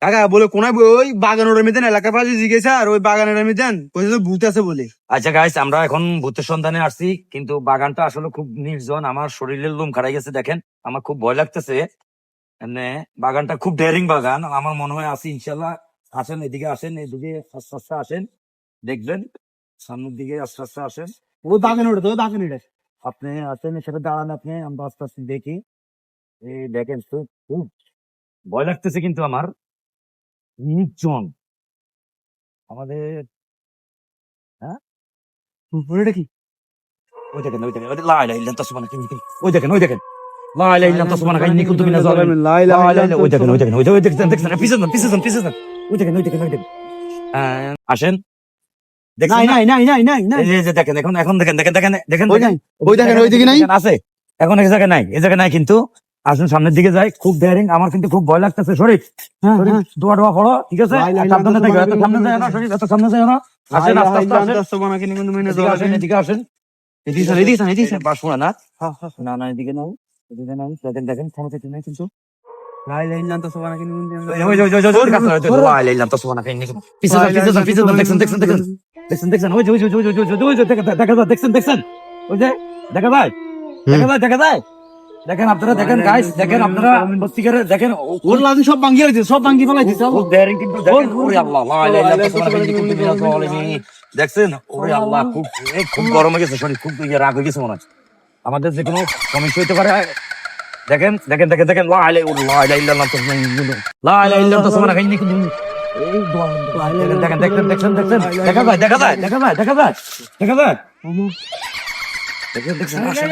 কাকা বলে কোনায় ওই বাগানের মধ্যে এলাকার পাশে জিজ্ঞেস আর ওই বাগানের মধ্যে কইছে তো ভূত আছে বলে। আচ্ছা গাইস, আমরা এখন ভূতের সন্ধানে আসছি, কিন্তু বাগানটা আসলে খুব নির্জন। আমার শরীরের লোম খারাই গেছে, দেখেন আমার খুব ভয় লাগতেছে। এমনি বাগানটা খুব ডেয়ারিং বাগান, আমার মনে হয় আছি ইনশাল্লাহ। আসেন এদিকে, আসেন এদিকে, আস্তে আস্তে আসেন, দেখবেন সামনের দিকে আস্তে আস্তে আসেন। ওই বাগানে ওটা তো ওই বাগানে ওটা। আপনি আসেন, এখানে দাঁড়ান আপনি, আমরা আস্তে আস্তে দেখি। এই দেখেন তো, খুব ভয় লাগতেছে কিন্তু আমার। নির্জন আমাদের, হ্যাঁ ওটা কি? ওই দেখেন, ওই দেখেন, লা ইলাহা ইল্লাল্লাহ সুবহানাকা ইন্নী কুনতু, ওই দেখেন, ওই দেখেন, লা ইলাহা ইল্লাল্লাহ সুবহানাকা ইন্নী কুনতু মিনাজ জালিমিন, লা ইলাহা ইল্লাল্লাহ, ওই দেখেন, ওই দেখেন, ওই দেখেন, দেখছেন, পিছন পিছন পিছন, ওই দেখেন, ওই দেখেন, ওই দেখেন। আসেন, দেখছেন নাই না? নাই নাই নাই নাই নাই। এই যে দেখেন, এখন এখন দেখেন, দেখেন দেখেন দেখেন, ওই নাই, ওই দেখেন, ওই দিকে নাই। আছে, এখন এই জায়গায় নাই, এই জায়গায় নাই, কিন্তু আসুন সামনের দিকে যাই। খুব ডেয়ারিং, আমার কিন্তু খুব ভয় লাগতেছে। শরীফ, হ্যাঁ, শরীফ, হ্যাঁ। দোয়া টোয়া পড়ো, ঠিক আছে? লা ইলাহা সাবধানে থাকো, এত ইল্লাল্লাহ সামনে যায় না শরীফ, এত সামনে যায় না। আসেন, লা আস্তে ইলাহা আস্তে ইল্লাল্লাহ আসেন, সুবহানাকা ইন্নী কুনতু মিনাজ এদিকে আসেন, জালিমিন। এদিকে আসেন, এদিকে স্যার, এদিকে স্যার, এদিকে স্যার। বাস শোনা না, হ্যাঁ হ্যাঁ। না না, এদিকে নাও, এদিকে নাও, দেখেন দেখেন, ক্ষমতা নাই কিন্তু। লা ইলাহা ইল্লাল্লাহ সুবহানাকা ইন্নী কুনতু মিনাজ ওই ওই ওই ওই ওই ওই কাছে রয়েছে, লা ইলাহা ইল্লাল্লাহ সুবহানাকা ইন্নী কুনতু। পিছন পিছন পিছন, দেখছেন দেখছেন দেখছেন দেখছেন দেখছেন, ওই যে ওই যে ওই যে ওই যে ওই যে দেখা দেখা যায়, দেখছেন দেখছেন, ওই যে দেখা যায়, দেখা যায়, দেখা যায়। দেখেন আপনারা, দেখেন গাইস, দেখেন আপনারা, সত্যিকারে দেখেন, ওর লাদি সব ভাঙ্গি ফেলাইছে, সব ভাঙ্গি ফেলাইছে। খুব daring কিন্তু, দেখেন, ওরে আল্লাহ, লা ইলাহা ইল্লাল্লাহ সুবহানাকা ইন্নী কুনতু মিনাজ জালিমিন। দেখছেন, ওরে আল্লাহ, খুব খুব গরম হয়ে গেছে শরীর, খুব রাগ হয়ে গেছে মনে হচ্ছে। আমাদের যে কোনো সমস্যা হইতে পারে। দেখেন দেখেন দেখেন দেখেন, লা ইলাহা ইল্লাল্লাহ লা ইলাহা ইল্লাল্লাহ সুবহানাকা ইন্নী কুনতু মিনাজ, এই দোয়া, দেখেন দেখেন দেখেন দেখেন, দেখা যায় দেখা যায় দেখা যায় দেখা যায় দেখা যায়, দেখেন দেখছেন, আসেন।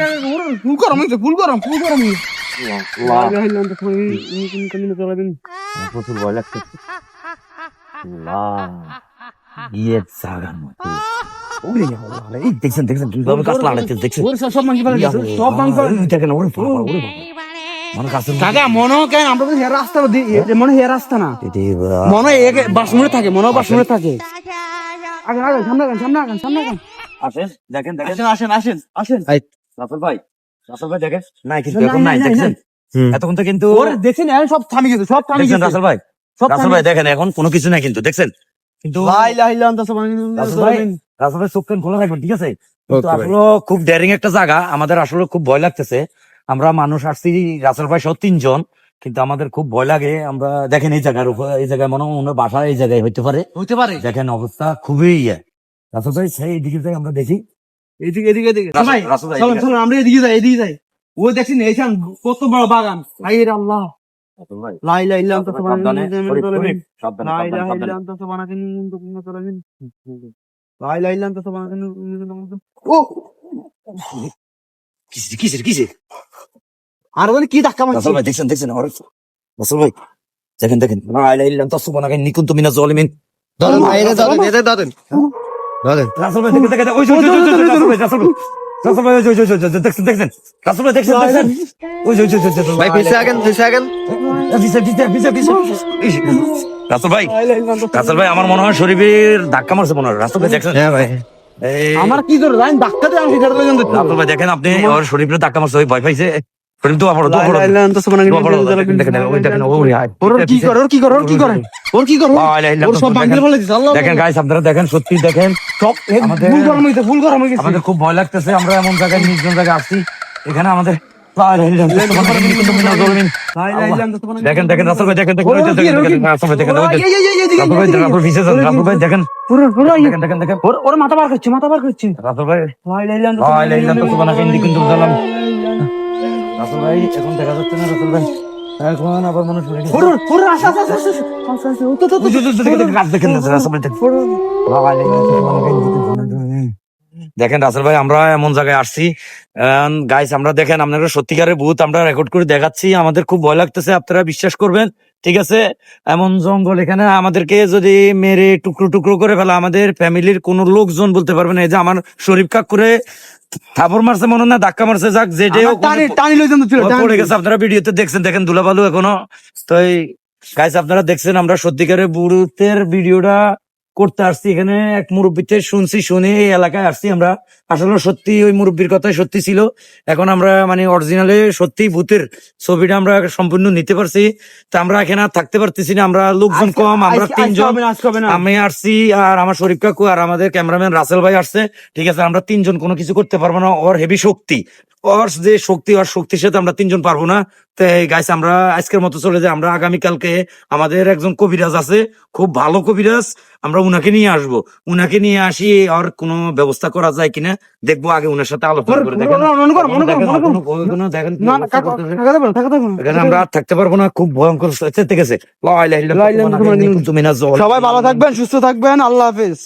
ফুল গরম হয়েছে, ফুল গরম, ফুল গরম হয়েছে। লা আল্লাহ, ইলাহা ইল্লাল্লাহ সুবহানাকা ইন্নী কুনতু মিনাজ জালিমিন। আমার প্রচুর ভয় লাগতেছে। আল্লাহ, ইয়ে জাগার মধ্যে, ওরে আল্লাহ, এই দেখছেন দেখছেন, কিভাবে গাছ লাগাচ্ছে, দেখছেন, ওর সব ভাঙ্গি ফেলাইছে, সব ভাঙ্গি ফেলাইছে। এই দেখেন, ওরে বাবা, ওরে বাবা, মানে গাছের মধ্যে- কাকা মনে হয় কেন আমরা তো হেয়ার রাস্তা মনে হয় হেয়ার রাস্তা না, এটি বা- মনে হয় বাসমুড়ে থাকে, মনে হয় বাসমুড়ে থাকে। আগে আগে সামনে আগান, সামনে আগান, সামনে আগান। আসেন, দেখেন দেখেন, আসেন আসেন আসেন আসেন। রাসেল ভাই, রাসেল ভাই দেখেন, নাই কিন্তু, নাই, এখন নাই, নাই, নাই, দেখছেন, নাই। এতক্ষণ তো কিন্তু, ওর দেখছেন এখন সব থামি গেছে, সব থামি দেখছেন গেছে, রাসেল ভাই, সব রাসেল থামি ভাই গেছে। দেখেন, এখন কোনো কিছু নাই কিন্তু, দেখছেন, কিন্তু লা ইলাহা ইল্লাল্লাহ সুবহানাকা ইন্নী কুনতু রাসেল মিনাজ ভাই, জালিমিন। রাসেল ভাই চোখ কান খোলা রাখবেন, ঠিক আছে? কিন্তু আসলে খুব ডেয়ারিং একটা জায়গা, আমাদের আসলে খুব ভয় লাগতেছে। আমরা মানুষ আসছি রাসেল ভাই সহ 3 জন, কিন্তু আমাদের খুব ভয় লাগে। আমরা দেখেন এই জায়গার উপর, এই জায়গায় মনে হয় ওনার বাসা এই জায়গায় হইতে পারে, হইতে পারে। দেখেন অবস্থা খুবই ইয়ে। রাসেল ভাই সেই দিকে যাই, আমরা দেখি। এদিকে এদিকে এদিকে রাসেল- ভাই, রাসেল ভাই, চলুন এদিকে। চলুন আমরা এদিকে যাই, এদিকে যাই। ওই দেখছেন এইখান কত বড় বাগান, আইরে আল্লাহ। রাসেল ভাই, লা ইলাহা ইল্লাল্লাহ সুবহানাকা সাবধানে, ইন্নী কুনতু শরীফ, মিনাজ জালিমিন। শরীফ, সাবধানে, লা সাবধানে, ইলাহা সাবধানে। ইল্লাল্লাহ সুবহানাকা ইন্নী কুনতু মিনাজ জালিমিন। লা ইলাহা ইল্লাল্লাহ সুবহানাকা ইন্নী কুনতু মিনাজ জালিমিন। ও কিসে কিসে কিসে, আর বলে কি ধাক্কা মারছে? রাসেল ভাই দেখছেন দেখছেন, রাসেল ভাই দেখেন দেখেন, লা ইলাহা ইল্লাল্লাহ সুবহানাকা ইন্নী কুনতু মিনাজ জালিমিন। ধরেন ভাই, এটা ধরেন, এটা ধরেন, ধরেন। রাসেল ভাই দেখেন দেখেন, ওই যে, ওই যে, ওই যে, রাসেল ভাই, রাসেল ভাই, রাসেল ভাই, ওই যে, ওই যে, ওই যে, দেখছেন দেখছেন, রাসেল ভাই দেখছেন দেখছেন, ওই যে, ওই যে, ওই যে, ভাই পিছে আগেন, পিছে আগেন। পিছে পিছে পিছে পিছে। রাসেল ভাই, রাসেল ভাই, আমার মনে হয় শরীফের ধাক্কা মারছে মনে হয়, রাসেল ভাই দেখছেন, হ্যাঁ ভাই, এই আমার কি করে জানি ধাক্কা দিয়ে আমি সেটা পর্যন্ত রাসেল ভাই দেখেন, আপনি ওর শরীফের ধাক্কা মারছে, ওই ভয় পাইছে। শরীফ দোয়া পড়ো, লা দোয়া পড়ো, ইলাহা ইল্লাল্লাহ সুবহানাকা দোয়া ইন্নী পড়ো, কুনতু দেখেন জালিমিন। দেখেন, ওই দেখেন, ওই হায়, ওর কি করে, ওর কি করে, ওর কি করে, ওর কি করে? লা ইলাহা ইল্লাল্লাহ, ওর সব ভাঙিয়ে দেখেন, ফেলে দিছে, আল্লাহ। দেখেন গাইস, আপনারা দেখেন, সত্যি দেখেন, সব আমাদের- ফুল গরম হইছে, ফুল গরম হয়ে গেছে। আমাদের খুব ভয় লাগতেছে। আমরা এমন জায়গায়, নির্জন জায়গায় আসছি, এখানে আমাদের লা ইলাহা ইল্লাল্লাহ সুবহানাকা ইন্নী কুনতু মিনাজ জালিমিন। লা ইলাহা ইল্লাল্লাহ সুবহানাকা দেখেন দেখেন রাসেল ভাই, দেখেন দেখেন, ওই যে, ওর কি, দেখেন ওর কি? দেখেন, রাসেল ভাই দেখেন, ওই যে, এই, এই, এই, এই, এদিকে, রাসেল ভাই, এদিকে, রাসেল ভাই পিছে যান, রাসেল ভাই দেখেন, দেখেন দেখেন দেখেন, ওর মাথা বার করছে, মাথা বার করছে। রাসেল ভাই, লা ইলাহা ইল্লাল্লাহ লা ইলাহা ইল্লাল্লাহ সুবহানাকা ইন্নী কুনতু মিনাজ জালিমিন। রাসেল ভাই এখন দেখা যাচ্ছে না, রাসেল ভাই এখন আবার মানুষ মরে গেছে। ওর ওর আস্তে আস্তে আস্তে আস্তে আস্তে ও তো তো ওই যে, ওই যে, দেখেন, দেখেন, গাছ দেখেন না, রাসেল ভাই দেখেন। লা ইলাহা ইল্লাল্লাহ সুবহানাকা ইন্নী কুনতু মিনাজ জালিমিন। দেখেন রাসেল ভাই, আমরা এমন জায়গায় আসছি গাইস, আমরা দেখেন আপনারা সত্যিকারের ভূত আমরা রেকর্ড করে দেখাচ্ছি। আমাদের খুব ভয় লাগতেছে, আপনারা বিশ্বাস করবেন, ঠিক আছে? এমন জঙ্গল, এখানে আমাদেরকে যদি মেরে টুকরো টুকরো করে ফেলা, আমাদের ফ্যামিলির কোনো লোকজন বলতে পারবে না। এই যে আমার শরীফ কাক করে থাপড় মারছে মনে না, ধাক্কা মারছে, যাক যেটাই হোক, টানি টানি লই যান ছিল, পড়ে গেছে। আপনারা ভিডিওতে দেখছেন, দেখেন ধুলাবালু এখনো। তো এই গাইস আপনারা দেখছেন, আমরা সত্যিকারের ভূতের ভিডিওটা করতে আসছি এখানে এক মুরব্বীতে শুনে এই এলাকায় আসছি আমরা। আসলে সত্যি ওই মুরব্বীর কথাই সত্যি ছিল। এখন আমরা মানে অরিজিনালে সত্যি ভূতের ছবিটা আমরা সম্পূর্ণ নিতে পারছি। তা আমরা এখানে আর থাকতে পারতেছি না, আমরা লোকজন কম, আমরা তিনজন, আমি আসছি আর আমার শরীফ কাকু আর আমাদের ক্যামেরাম্যান রাসেল ভাই আসছে। ঠিক আছে, আমরা তিনজন কোনো কিছু করতে পারবো না, ওর হেভি শক্তি, ওর যে শক্তি, ওর শক্তির সাথে আমরা তিনজন পারবো না। তাই গাইস আমরা আজকের মতো চলে যাই। আমরা আগামীকালকে আমাদের একজন কবিরাজ আছে, খুব ভালো কবিরাজ, আমরা উনাকে নিয়ে আসবো। উনাকে নিয়ে আসি, আর কোনো ব্যবস্থা করা যায় কিনা দেখবো, আগে উনার সাথে আলোচনা করে দেখেন। দেখেন এখানে আমরা আর থাকতে পারবো না, খুব ভয়ঙ্কর ঠিক আছে। সবাই ভালো থাকবেন, সুস্থ থাকবেন, আল্লাহ হাফেজ।